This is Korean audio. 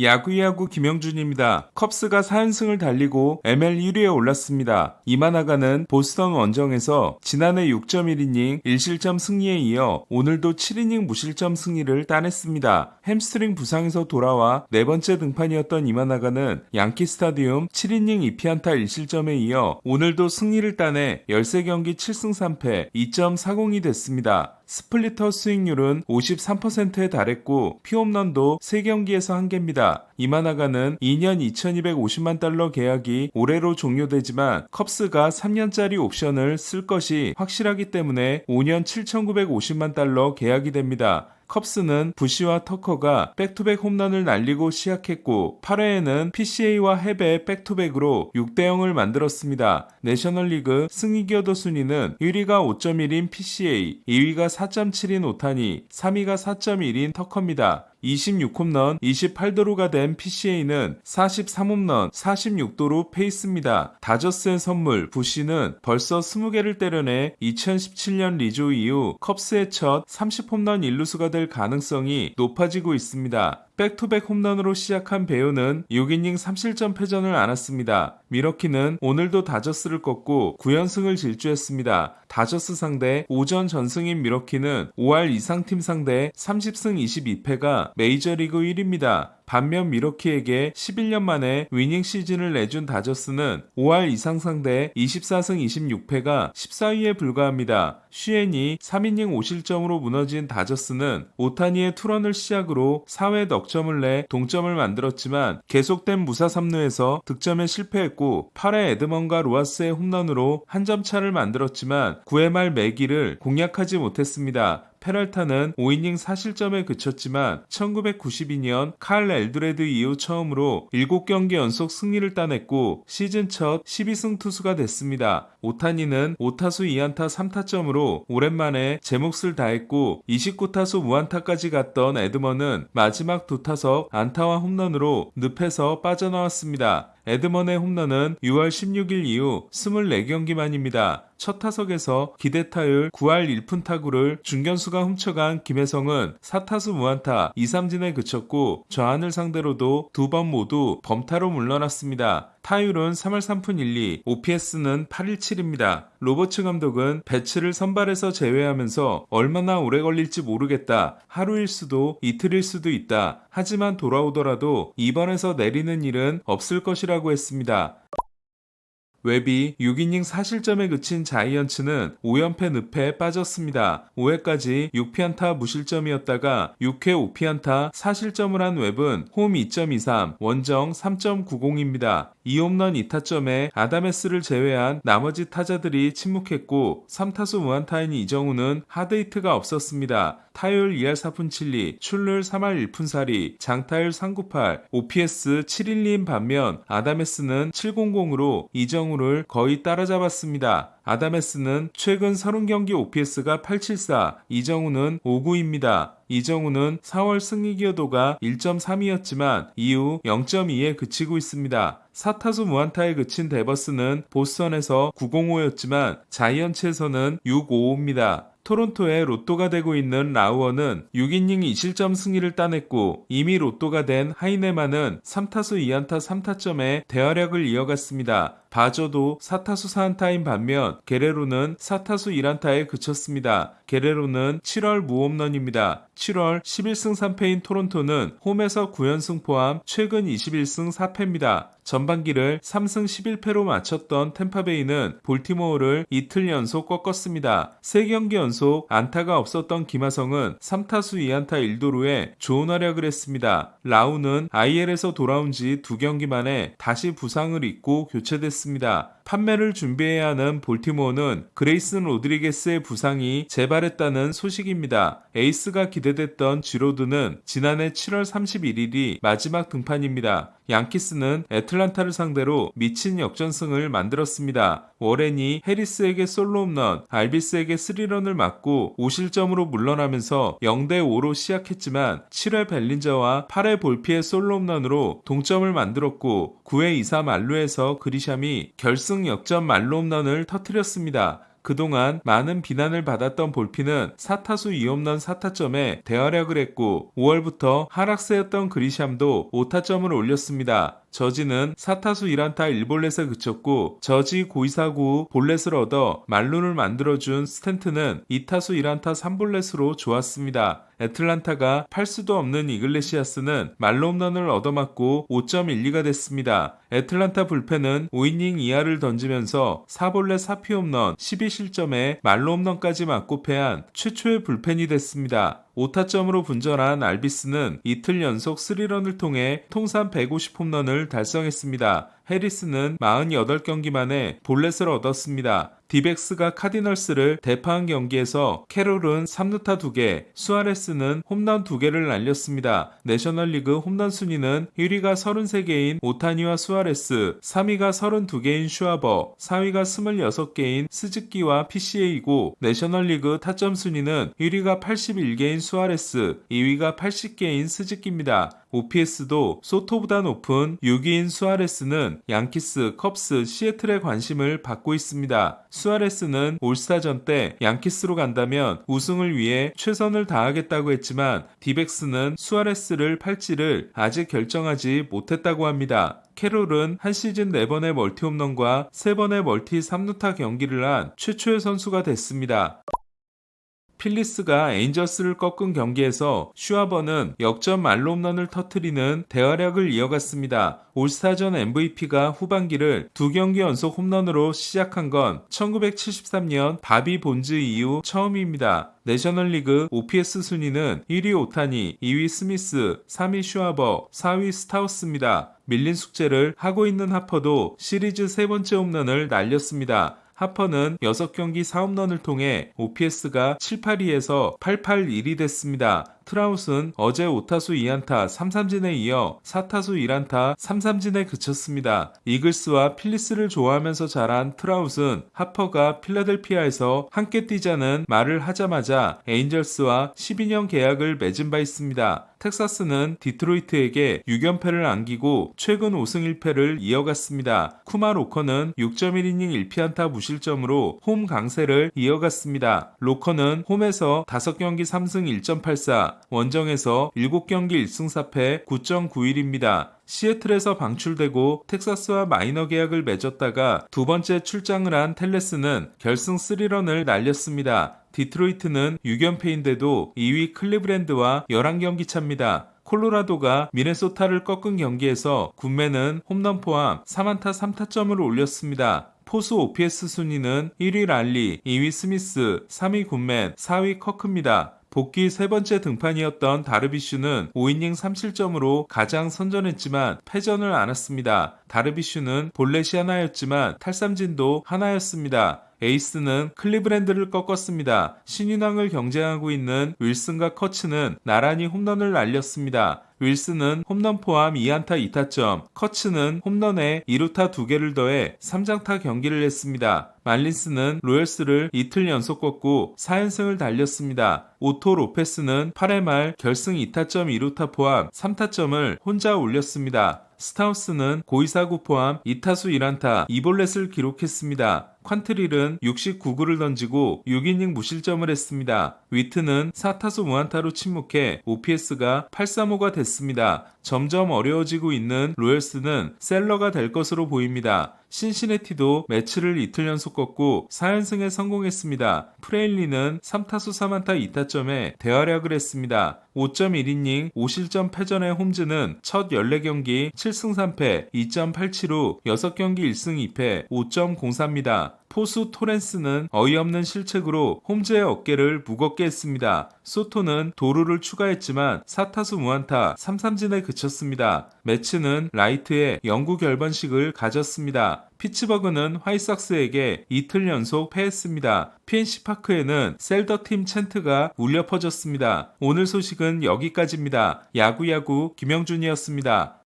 야구야구 김영준입니다. 컵스가 4연승을 달리고 ML 1위에 올랐습니다. 이마나가는 보스턴 원정에서 지난해 6.1이닝 1실점 승리에 이어 오늘도 7이닝 무실점 승리를 따냈습니다. 햄스트링 부상에서 돌아와 네 번째 등판이었던 이마나가는 양키 스타디움 7이닝 2피안타 1실점에 이어 오늘도 승리를 따내 13경기 7승 3패 2.40이 됐습니다. 스플리터 스윙률은 53%에 달했고 피홈런도 3경기에서 1개입니다. 이마나가는 2년 2250만 달러 계약이 올해로 종료되지만 컵스가 3년짜리 옵션을 쓸 것이 확실하기 때문에 5년 7950만 달러 계약이 됩니다. 컵스는 부시와 터커가 백투백 홈런을 날리고 시작했고 8회에는 PCA와 헤베의 백투백으로 6대0을 만들었습니다. 내셔널리그 승리기여도 순위는 1위가 5.1인 PCA, 2위가 4.7인 오타니, 3위가 4.1인 터커입니다. 26홈런 28도루가 된 PCA는 43홈런 46도루 페이스입니다. 다저스의 선물 부시는 벌써 20개를 때려내 2017년 리조 이후 컵스의 첫 30홈런 1루수가 될 가능성이 높아지고 있습니다. 백투백 홈런으로 시작한 배우는 6이닝 3실점 패전을 안았습니다. 미러키는 오늘도 다저스를 꺾고 9연승을 질주했습니다. 다저스 상대 5전 전승인 미러키는 5할 이상팀 상대 30승 22패가 메이저리그 1위입니다. 반면 미러키에게 11년 만에 위닝 시즌을 내준 다저스는 5할 이상 상대 24승 26패가 14위에 불과합니다. 슈엔이 3이닝 5실점으로 무너진 다저스는 오타니의 투런을 시작으로 4회 넉점을 내 동점을 만들었지만 계속된 무사 3루에서 득점에 실패했고 8회 에드먼과 로하스의 홈런으로 한 점 차를 만들었지만 9회 말 매기를 공략하지 못했습니다. 페랄타는 5이닝 4실점에 그쳤지만 1992년 칼 엘드레드 이후 처음으로 7경기 연속 승리를 따냈고 시즌 첫 12승 투수가 됐습니다. 오타니는 5타수 2안타 3타점으로 오랜만에 제 몫을 다했고 29타수 무안타까지 갔던 에드먼은 마지막 2타석 안타와 홈런으로 늪에서 빠져나왔습니다. 에드먼의 홈런은 6월 16일 이후 24경기 만입니다. 첫 타석에서 기대타율 9할 1푼 타구를 중견수가 훔쳐간 김혜성은 4타수 무안타 2삼진에 그쳤고 좌안을 상대로도 두 번 모두 범타로 물러났습니다. 타율은 3할 3푼 1리, OPS는 817입니다. 로버츠 감독은 배츠를 선발에서 제외하면서 얼마나 오래 걸릴지 모르겠다. 하루일 수도 이틀일 수도 있다. 하지만 돌아오더라도 입원해서 내리는 일은 없을 것이라고 했습니다. 웹이 6이닝 4실점에 그친 자이언츠는 5연패 늪에 빠졌습니다. 5회까지 6피안타 무실점이었다가 6회 5피안타 4실점을 한 웹은 홈 2.23, 원정 3.90입니다. 2홈런 2타점에 아다메스를 제외한 나머지 타자들이 침묵했고 3타수 무안타인 이정우는 하드히트가 없었습니다. 타율 2할 4푼 7리, 출루율 3할 1푼 4리, 장타율 398, OPS 712인 반면 아다메스는 700으로 이정우를 거의 따라잡았습니다. 아다메스는 최근 30경기 OPS가 874, 이정우는 59입니다. 이정우는 4월 승리 기여도가 1.3이었지만 이후 0.2에 그치고 있습니다. 4타수 무안타에 그친 데버스는 보스턴에서 905였지만 자이언츠에서는 655입니다. 토론토의 로또가 되고 있는 라우어는 6이닝 2실점 승리를 따냈고 이미 로또가 된 하이네만은 3타수 2안타 3타점에 대활약을 이어갔습니다. 바저도 4타수 4안타인 반면 게레로는 4타수 1안타에 그쳤습니다. 게레로는 7월 무홈런입니다. 7월 11승 3패인 토론토는 홈에서 9연승 포함 최근 21승 4패입니다. 전반기를 3승 11패로 마쳤던 템파베이는 볼티모어를 이틀 연속 꺾었습니다. 3경기 연속 안타가 없었던 김하성은 3타수 2안타 1도루에 좋은 활약을 했습니다. 라우는 IL에서 돌아온 지 2경기 만에 다시 부상을 입고 교체됐습니다. 판매를 준비해야 하는 볼티모어는 그레이슨 로드리게스의 부상이 재발했다는 소식입니다. 에이스가 기대됐던 지로드는 지난해 7월 31일이 마지막 등판입니다. 양키스는 애틀란타를 상대로 미친 역전승을 만들었습니다. 워렌이 해리스에게 솔로 홈런, 알비스에게 3런을 맞고 5실점으로 물러나면서 0대5로 시작했지만 7회 벨린저와 8회 볼피의 솔로 홈런으로 동점을 만들었고 9회 2사 만루에서 그리샴이 결승 역전 만루 홈런을 터뜨렸습니다. 그동안 많은 비난을 받았던 볼피는 4타수 2홈런 4타점에 대활약을 했고 5월부터 하락세였던 그리샴도 5타점을 올렸습니다. 저지는 4타수 1안타 1볼넷에 그쳤고 저지 고의사구 볼넷을 얻어 말룬을 만들어준 스탠튼은 2타수 1안타 3볼넷으로 좋았습니다. 애틀란타가 팔 수도 없는 이글레시아스는 말로 홈런을 얻어맞고 5.12가 됐습니다. 애틀란타 불펜은 5이닝 이하를 던지면서 4볼넷 4피 홈런 12실점에 말로 홈런까지 맞고 패한 최초의 불펜이 됐습니다. 5타점으로 분전한 알비스는 이틀 연속 3런을 통해 통산 150홈런을 달성했습니다. 해리스는 48경기 만에 볼넷을 얻었습니다. 디백스가 카디널스를 대파한 경기에서 캐롤은 3루타 2개, 수아레스는 홈런 2개를 날렸습니다. 내셔널리그 홈런 순위는 1위가 33개인 오타니와 수아레스, 3위가 32개인 슈아버, 4위가 26개인 스즈키와 PCA이고 내셔널리그 타점 순위는 1위가 81개인 수아레스, 2위가 80개인 스즈키입니다. OPS도 소토보다 높은 6위인 수아레스는 양키스, 컵스, 시애틀의 관심을 받고 있습니다. 수아레스는 올스타전 때 양키스로 간다면 우승을 위해 최선을 다하겠다고 했지만 디백스는 수아레스를 팔지를 아직 결정하지 못했다고 합니다. 캐롤은 한 시즌 4번의 멀티 홈런과 3번의 멀티 3루타 경기를 한 최초의 선수가 됐습니다. 필리스가 에인저스를 꺾은 경기에서 슈아버는 역전 말로 홈런을 터뜨리는 대활약을 이어갔습니다. 올스타전 MVP가 후반기를 2경기 연속 홈런으로 시작한 건 1973년 바비 본즈 이후 처음입니다. 내셔널리그 OPS 순위는 1위 오타니, 2위 스미스, 3위 슈아버, 4위 스타우스입니다. 밀린 숙제를 하고 있는 하퍼도 시리즈 3번째 홈런을 날렸습니다. 하퍼는 6경기 4홈런을 통해 OPS가 782에서 881이 됐습니다. 트라웃은 어제 5타수 2안타 3삼진에 이어 4타수 1안타 3삼진에 그쳤습니다. 이글스와 필리스를 좋아하면서 자란 트라웃은 하퍼가 필라델피아에서 함께 뛰자는 말을 하자마자 에인절스와 12년 계약을 맺은 바 있습니다. 텍사스는 디트로이트에게 6연패를 안기고 최근 5승 1패를 이어갔습니다. 쿠마 로커는 6.1이닝 1피안타 무실점으로 홈 강세를 이어갔습니다. 로커는 홈에서 5경기 3승 1.84, 원정에서 7경기 1승 4패 9.91입니다. 시애틀에서 방출되고 텍사스와 마이너 계약을 맺었다가 두 번째 출장을 한 텔레스는 결승 3런을 날렸습니다. 디트로이트는 6연패인데도 2위 클리브랜드와 11경기 차입니다. 콜로라도가 미네소타를 꺾은 경기에서 굿맨은 홈런 포함 3안타 3타점을 올렸습니다. 포수 OPS 순위는 1위 랄리, 2위 스미스, 3위 굿맨, 4위 커크입니다. 복귀 세 번째 등판이었던 다르비슈는 5이닝 3실점으로 가장 선전했지만 패전을 안았습니다. 다르비슈는 볼넷이 하나였지만 탈삼진도 하나였습니다. 에이스는 클리브랜드를 꺾었습니다. 신인왕을 경쟁하고 있는 윌슨과 커츠는 나란히 홈런을 날렸습니다. 윌슨은 홈런 포함 2안타 2타점, 커츠는 홈런에 2루타 2개를 더해 3장타 경기를 했습니다. 말린스는 로열스를 이틀 연속 꺾고 4연승을 달렸습니다. 오토 로페스는 8회 말 결승 2타점 2루타 포함 3타점을 혼자 올렸습니다. 스타우스는 고의사구 포함 2타수 1안타 2볼넷을 기록했습니다. 퀀트릴은 69구를 던지고 6이닝 무실점을 했습니다. 위트는 4타수 무안타로 침묵해 OPS가 835가 됐습니다. 점점 어려워지고 있는 로열스는 셀러가 될 것으로 보입니다. 신시내티도 매치를 이틀 연속 꺾고 4연승에 성공했습니다. 프레일리는 3타수 3안타 2타점에 대활약을 했습니다. 5.1이닝 5실점 패전의 홈즈는 첫 14경기 7승 3패 2.87후 6경기 1승 2패 5.04입니다. 포수 토렌스는 어이없는 실책으로 홈즈의 어깨를 무겁게 했습니다. 소토는 도루를 추가했지만 4타수 무안타 3삼진에 그쳤습니다. 매치는 라이트의 영구 결번식을 가졌습니다. 피츠버그는 화이삭스에게 이틀 연속 패했습니다. PNC 파크에는 셀더팀 챈트가 울려 퍼졌습니다. 오늘 소식은 여기까지입니다. 야구야구 김영준이었습니다.